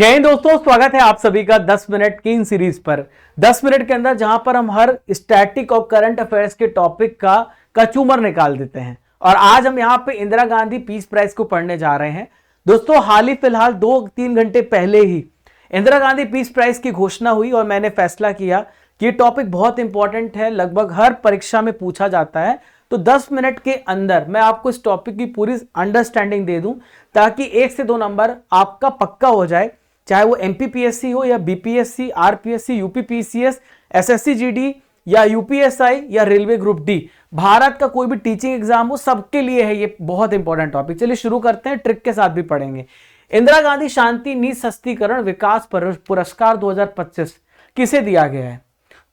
जय हिंद दोस्तों, स्वागत है आप सभी का 10 मिनट की इन सीरीज पर। 10 मिनट के अंदर जहां पर हम हर स्टैटिक और करंट अफेयर्स के टॉपिक का कचूमर निकाल देते हैं। और आज हम यहां पे इंदिरा गांधी पीस प्राइज को पढ़ने जा रहे हैं। दोस्तों, हाल ही फिलहाल 2-3 घंटे पहले ही इंदिरा गांधी पीस प्राइज की घोषणा हुई और मैंने फैसला किया कि ये टॉपिक बहुत इंपॉर्टेंट है, लगभग हर परीक्षा में पूछा जाता है। तो 10 मिनट के अंदर मैं आपको इस टॉपिक की पूरी अंडरस्टैंडिंग दे दूं ताकि 1 से 2 नंबर आपका पक्का हो जाए, चाहे वो एमपीपीएससी हो या BPSC, RPSC, UPPCS, SSC GD या यूपीएसआई या रेलवे ग्रुप डी, भारत का कोई भी टीचिंग एग्जाम हो, सबके लिए है ये बहुत इंपॉर्टेंट टॉपिक। चलिए शुरू करते हैं, ट्रिक के साथ भी पढ़ेंगे। इंदिरा गांधी शांति निःशस्त्रीकरण विकास पुरस्कार 2025 किसे दिया गया है?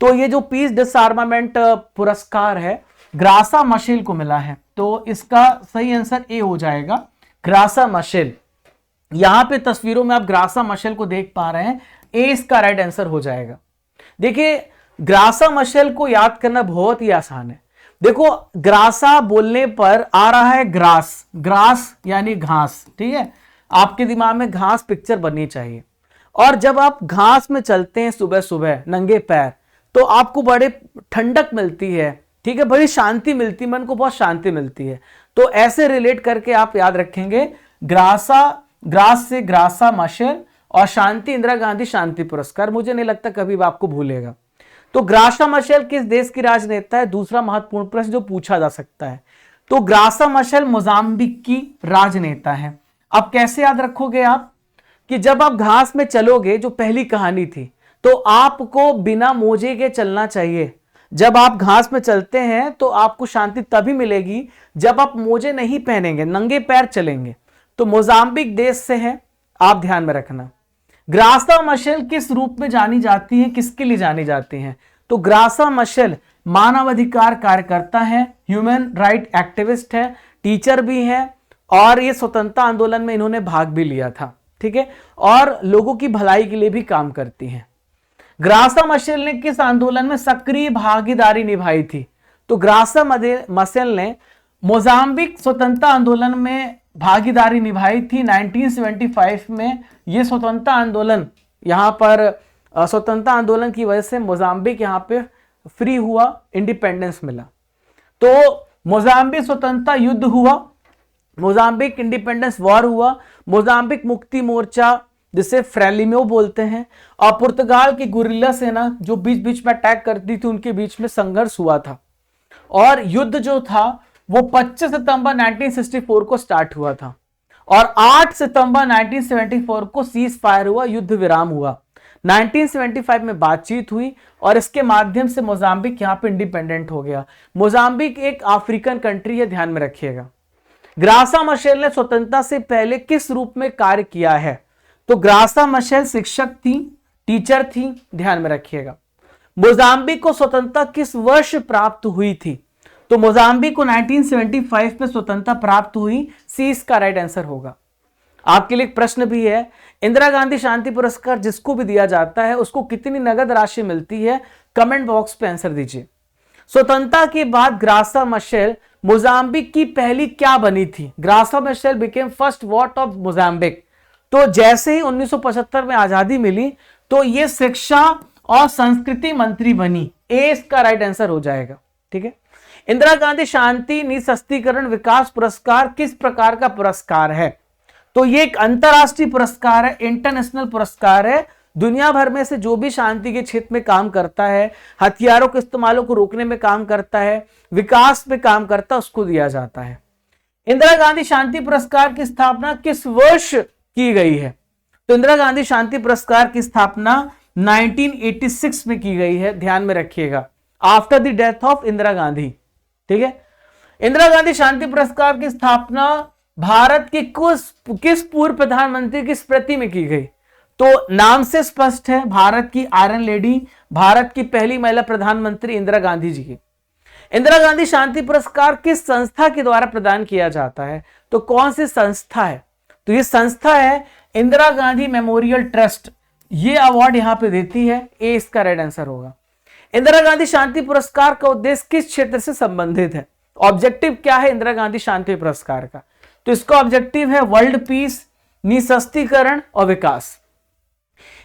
तो ये जो पीस डिसआर्मामेंट पुरस्कार है ग्रासा मशेल को मिला है। तो इसका सही आंसर ए हो जाएगा, ग्रासा मशेल। यहां पे तस्वीरों में आप ग्रासा मशेल को देख पा रहे हैं, ए इसका राइट आंसर हो जाएगा। देखिए, ग्रासा मशेल को याद करना बहुत ही आसान है। देखो, ग्रासा बोलने पर आ रहा है ग्रास, ग्रास यानी घास, ठीक है। आपके दिमाग में घास पिक्चर बननी चाहिए। और जब आप घास में चलते हैं सुबह सुबह नंगे पैर, तो आपको बड़े ठंडक मिलती है, ठीक है, बड़ी शांति मिलती है, मन को बहुत शांति मिलती है। तो ऐसे रिलेट करके आप याद रखेंगे, ग्रास से ग्रासा मशेल और शांति इंदिरा गांधी शांति पुरस्कार। मुझे नहीं लगता कभी भी आपको भूलेगा। तो ग्रासा मशेल किस देश की राजनेता है? दूसरा महत्वपूर्ण प्रश्न जो पूछा जा सकता है। तो ग्रासा मशेल मोजाम्बिक की राजनेता है। अब कैसे याद रखोगे आप कि जब आप घास में चलोगे, जो पहली कहानी थी, तो आपको बिना मोजे के चलना चाहिए। जब आप घास में चलते हैं तो आपको शांति तभी मिलेगी जब आप मोजे नहीं पहनेंगे, नंगे पैर चलेंगे। तो मोजाम्बिक देश से है, आप ध्यान में रखना। ग्रासा मशेल किस रूप में जानी जाती है, किसके लिए जानी जाती है? तो ग्रासा मशेल मानवाधिकार कार्यकर्ता है, ह्यूमन राइट एक्टिविस्ट है, टीचर भी है और ये स्वतंत्रता आंदोलन में इन्होंने भाग भी लिया था, ठीक है, और लोगों की भलाई के लिए भी काम करती हैं। ग्रासा मशेल ने किस आंदोलन में सक्रिय भागीदारी निभाई थी? तो ग्रासा मशेल ने मोजाम्बिक स्वतंत्रता आंदोलन में भागीदारी निभाई थी 1975 में। यह स्वतंत्रता आंदोलन, यहां पर स्वतंत्रता आंदोलन की वजह से मोजाम्बिक यहां पे फ्री हुआ, इंडिपेंडेंस मिला। तो मोजाम्बिक स्वतंत्रता युद्ध हुआ, मोजाम्बिक इंडिपेंडेंस वॉर हुआ, मोजाम्बिक मुक्ति मोर्चा जिसे फ्रेलिमो बोलते हैं, और पुर्तगाल की गुरिल्ला सेना जो बीच बीच में अटैक करती थी, उनके बीच में संघर्ष हुआ था। और युद्ध जो था वो 25 सितंबर 1964 को स्टार्ट हुआ था और 8 सितंबर 1974 को सीज फायर हुआ, युद्ध विराम हुआ। 1975 में बातचीत हुई और इसके माध्यम से मोजाम्बिक यहां पे इंडिपेंडेंट हो गया। मोजाम्बिक एक अफ्रीकन कंट्री है, ध्यान में रखिएगा। ग्रासा मशेल ने स्वतंत्रता से पहले किस रूप में कार्य किया है? तो ग्रासा मशेल शिक्षक थी, टीचर थी, ध्यान में रखिएगा। मोजाम्बिक को स्वतंत्रता किस वर्ष प्राप्त हुई थी? तो मोजाम्बिक को 1975 में स्वतंत्रता प्राप्त हुई, सी इसका राइट आंसर होगा। आपके लिए एक प्रश्न भी है, इंदिरा गांधी शांति पुरस्कार जिसको भी दिया जाता है उसको कितनी नगद राशि मिलती है? कमेंट बॉक्स पे आंसर दीजिए। स्वतंत्रता के बाद ग्रासा मशेल मोजाम्बिक की पहली क्या बनी थी? Graca Machel became first what of Mozambique. तो जैसे ही 1975 में आजादी मिली तो ये शिक्षा और संस्कृति मंत्री बनी, ए इसका राइट आंसर हो जाएगा, ठीक है। इंदिरा गांधी शांति निःशस्त्रीकरण विकास पुरस्कार किस प्रकार का पुरस्कार है? तो ये एक अंतरराष्ट्रीय पुरस्कार है, इंटरनेशनल पुरस्कार है। दुनिया भर में से जो भी शांति के क्षेत्र में काम करता है, हथियारों के इस्तेमाल को रोकने में काम करता है, विकास में काम करता है, उसको दिया जाता है। इंदिरा गांधी शांति पुरस्कार की स्थापना किस वर्ष की गई है? तो इंदिरा गांधी शांति पुरस्कार की स्थापना 1986 में की गई है, ध्यान में रखिएगा, after the death of Indira Gandhi, ठीक है। इंदिरा गांधी शांति पुरस्कार की स्थापना भारत के किस पूर्व प्रधानमंत्री की स्मृति में की गई? तो नाम से स्पष्ट है, भारत की आयरन लेडी, भारत की पहली महिला प्रधानमंत्री इंदिरा गांधी जी की। इंदिरा गांधी शांति पुरस्कार किस संस्था के द्वारा प्रदान किया जाता है? तो कौन सी संस्था है? तो ये संस्था है इंदिरा गांधी मेमोरियल ट्रस्ट, ये अवार्ड यहां पे देती है, ए इसका राइट आंसर होगा। इंदिरा गांधी शांति पुरस्कार का उद्देश्य किस क्षेत्र से संबंधित है? ऑब्जेक्टिव क्या है इंदिरा गांधी शांति पुरस्कार का? तो इसका ऑब्जेक्टिव है वर्ल्ड पीस, निःशस्त्रीकरण और विकास।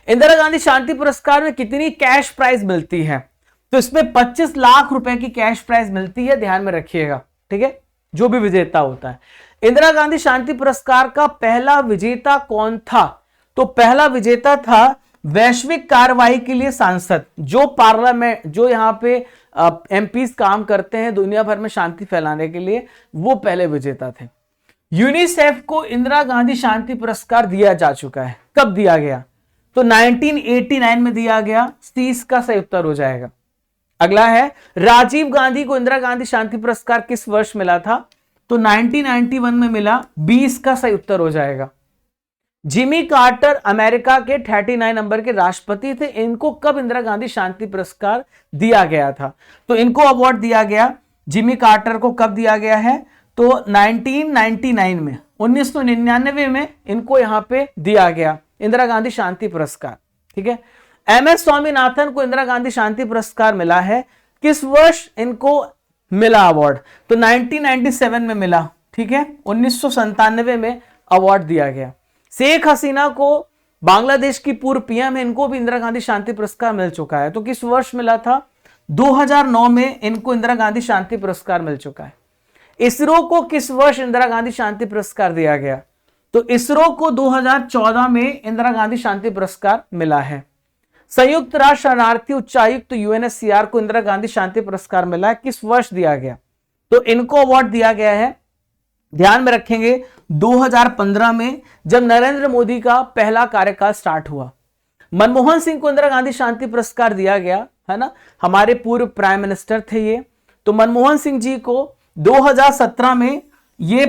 इंदिरा गांधी शांति पुरस्कार में कितनी कैश प्राइज मिलती है? तो इसमें 25 लाख रुपए की कैश प्राइज मिलती है, ध्यान में रखिएगा, ठीक है, जो भी विजेता होता है। इंदिरा गांधी शांति पुरस्कार का पहला विजेता कौन था? तो पहला विजेता था वैश्विक कार्रवाई के लिए सांसद, जो पार्लियामेंट, जो यहाँ पे एमपीज काम करते हैं दुनिया भर में शांति फैलाने के लिए, वो पहले विजेता थे। यूनिसेफ को इंदिरा गांधी शांति पुरस्कार दिया जा चुका है। कब दिया गया? तो 1989 में दिया गया। सी इसका सही उत्तर हो जाएगा। अगला है, राजीव गांधी को इंदिरा गांधी शांति पुरस्कार किस वर्ष मिला था? तो 1991 में मिला। 20 का सही उत्तर हो जाएगा। जिमी कार्टर अमेरिका के 39 नंबर के राष्ट्रपति थे। इनको कब इंदिरा गांधी शांति पुरस्कार दिया गया था? तो इनको अवार्ड दिया गया, जिमी कार्टर को कब दिया गया है? तो 1999 में, 1999 में इनको यहां पे दिया गया इंदिरा गांधी शांति पुरस्कार, ठीक है। एमएस स्वामीनाथन को इंदिरा गांधी शांति पुरस्कार मिला है। किस वर्ष इनको मिला अवार्ड? तो 1997 में मिला, ठीक है। 1997 में अवार्ड दिया गया। शेख हसीना को, बांग्लादेश की पूर्व पीएम है, इनको भी इंदिरा गांधी शांति पुरस्कार मिल चुका है। तो किस वर्ष मिला था? 2009 में इनको इंदिरा गांधी शांति पुरस्कार मिल चुका है। इसरो को किस वर्ष इंदिरा गांधी शांति पुरस्कार दिया गया? तो इसरो को 2014 में इंदिरा गांधी शांति पुरस्कार मिला है। संयुक्त राष्ट्र शरणार्थी उच्चायुक्त यूएनएचसीआर को इंदिरा गांधी शांति पुरस्कार मिला है। किस वर्ष दिया गया? तो इनको अवार्ड दिया गया है, ध्यान में रखेंगे, 2015 में, जब नरेंद्र मोदी का पहला कार्यकाल स्टार्ट हुआ। मनमोहन सिंह को इंदिरा गांधी शांति पुरस्कार दिया गया, है ना, हमारे पूर्व प्राइम मिनिस्टर थे ये। तो मनमोहन सिंह जी को 2017 में ये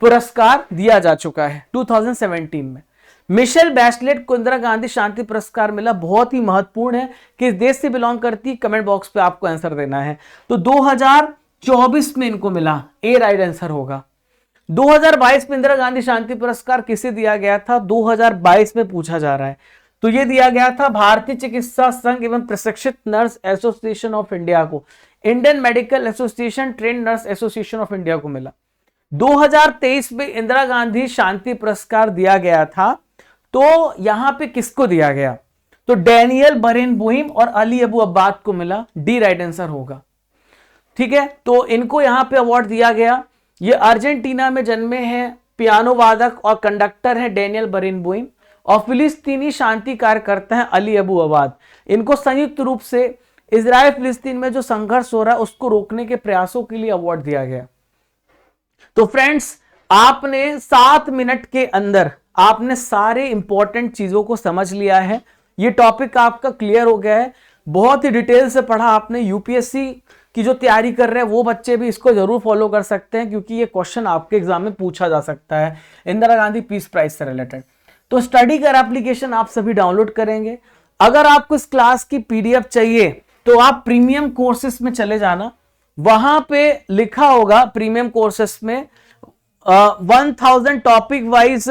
पुरस्कार दिया जा चुका है, 2017 में। मिशेल बैचलेट को इंदिरा गांधी शांति पुरस्कार मिला। बहुत ही महत्वपूर्ण है, किस देश से बिलोंग करती, कमेंट बॉक्स पे आपको आंसर देना है। तो 2024 में इनको मिला, ए राइट आंसर होगा। 2022 में इंदिरा गांधी शांति पुरस्कार किसे दिया गया था? 2022 में पूछा जा रहा है। तो ये दिया गया था भारतीय चिकित्सा संघ एवं प्रशिक्षित नर्स एसोसिएशन ऑफ इंडिया को, Indian medical association train nurse association of India को मिला। 2023 में इंदिरा गांधी शांति पुरस्कार दिया गया था। तो यहां पे किसको दिया गया? तो डैनियल बरेनबोइम और अली अबू अब्बाद को मिला, डी राइट आंसर होगा, ठीक है। तो इनको यहां पे अवार्ड दिया गया। ये अर्जेंटीना में जन्मे हैं, पियानो वादक और कंडक्टर हैं डैनियल बरेनबोइम, और फिलिस्तीनी शांति कार्यकर्ता हैं अली अबू अब्बाद। इनको संयुक्त रूप से इजराइल फिलिस्तीन में जो संघर्ष हो रहा है उसको रोकने के प्रयासों के लिए अवार्ड दिया गया। तो फ्रेंड्स, आपने 7 मिनट के अंदर आपने सारे इंपॉर्टेंट चीजों को समझ लिया है। ये टॉपिक आपका क्लियर हो गया है, बहुत ही डिटेल से पढ़ा आपने। यूपीएससी की जो तैयारी कर रहे हैं वो बच्चे भी इसको जरूर फॉलो कर सकते हैं, क्योंकि ये क्वेश्चन आपके एग्जाम में पूछा जा सकता है इंदिरा गांधी पीस प्राइज से रिलेटेड। तो स्टडी कर एप्लीकेशन आप सभी डाउनलोड करेंगे। अगर आपको इस क्लास की पीडीएफ चाहिए तो आप प्रीमियम कोर्सेस में चले जाना, वहां पे लिखा होगा प्रीमियम कोर्सेस में 1000 टॉपिक वाइज,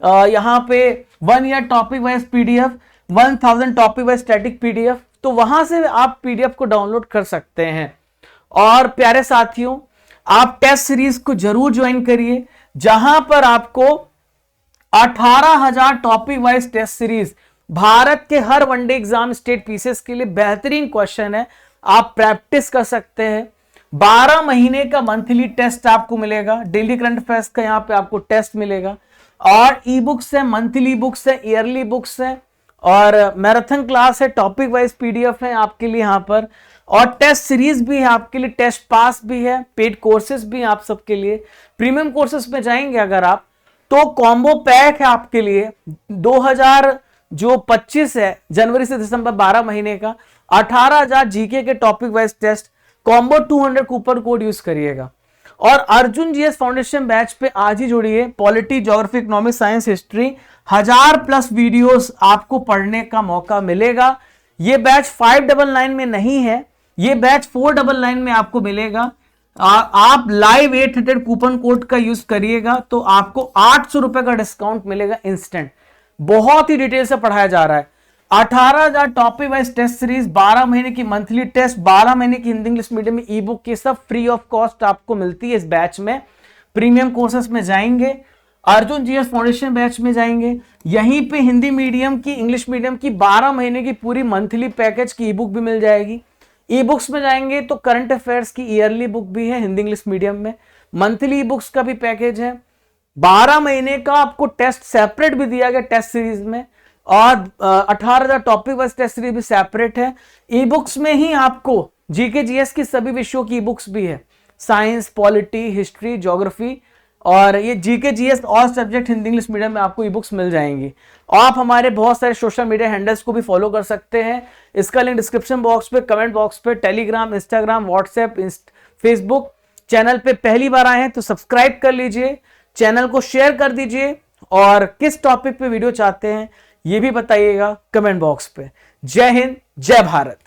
यहां पे 1 year topic wise PDF, 1000 topic wise static PDF. तो वहां से आप पीडीएफ को डाउनलोड कर सकते हैं। और प्यारे साथियों, आप टेस्ट सीरीज को जरूर ज्वाइन करिए, जहां पर आपको 18,000 topic wise test series, Bharat के हर वनडे एग्जाम स्टेट पीसेस के लिए बेहतरीन क्वेश्चन है, आप प्रैक्टिस कर सकते हैं। 12 महीने का मंथली टेस्ट आपको मिलेगा, डेली करंट अफेयर्स का यहाँ पे आपको टेस्ट मिलेगा, और ई बुक्स है, मंथली बुक्स है, ईयरली बुक्स है, और मैराथन क्लास है, टॉपिक वाइज पीडीएफ है आपके लिए यहाँ पर, और टेस्ट सीरीज भी है आपके लिए, टेस्ट पास भी है, पेड कोर्सेज भी हैं आप सबके लिए। प्रीमियम कोर्सेज में जाएंगे अगर आप, तो कॉम्बो पैक है आपके लिए 2025 है, जनवरी से दिसंबर 12 महीने का 18,000 जीके के topic wise test, combo 200 coupon code use करिएगा। और अर्जुन जीएस फाउंडेशन बैच पे आज ही जुड़िए। Polity, geography, economics, science, history, 1000+ videos आपको पढ़ने का मौका मिलेगा। ये बैच 599 में नहीं है, ये बैच 499 में आपको मिलेगा। आप लाइव 800 कूपन कोड का यूज करिएगा तो आपको 800 रुपए का डिस्काउंट मिलेगा इंस्टेंट। बहुत ही डिटेल से पढ़ाया जा रहा है। 18,000 टॉपिक वाइज टेस्ट सीरीज, 12 महीने की मंथली टेस्ट, 12 महीने की हिंदी इंग्लिश मीडियम में ई बुक, ये सब फ्री ऑफ कॉस्ट आपको मिलती है इस बैच में। प्रीमियम कोर्सेस में जाएंगे अर्जुन जीएस फाउंडेशन बैच में जाएंगे, यहीं पे हिंदी मीडियम की, इंग्लिश मीडियम की 12 महीने की पूरी मंथली पैकेज की ई बुक भी मिल जाएगी। ई बुक्स में जाएंगे तो करंट अफेयर्स की ईयरली बुक भी है हिंदी इंग्लिश मीडियम में, मंथली ई बुक्स का भी पैकेज है, 12 महीने का आपको टेस्ट सेपरेट भी दिया गया टेस्ट सीरीज में, और 18,000 टॉपिक वाइज टेस्ट सीरीज भी सेपरेट है। ई बुक्स में ही आपको जीके जीएस की सभी विषयों की ई बुक्स भी है, साइंस, पॉलिटी, हिस्ट्री, ज्योग्राफी, और ये GK GS all subject Hindi English medium में आपको ई बुक्स मिल जाएंगी। आप हमारे बहुत सारे सोशल मीडिया हैंडल्स को भी फॉलो कर सकते हैं, इसका लिंक डिस्क्रिप्शन बॉक्स पे, कमेंट बॉक्स पे, Telegram, Instagram, WhatsApp, Facebook. Channel पे पहली बार आए हैं तो सब्सक्राइब कर लीजिए, चैनल को शेयर कर दीजिए, और किस टॉपिक पे वीडियो चाहते हैं ये भी बताइएगा कमेंट बॉक्स पे। जय हिंद, जय भारत।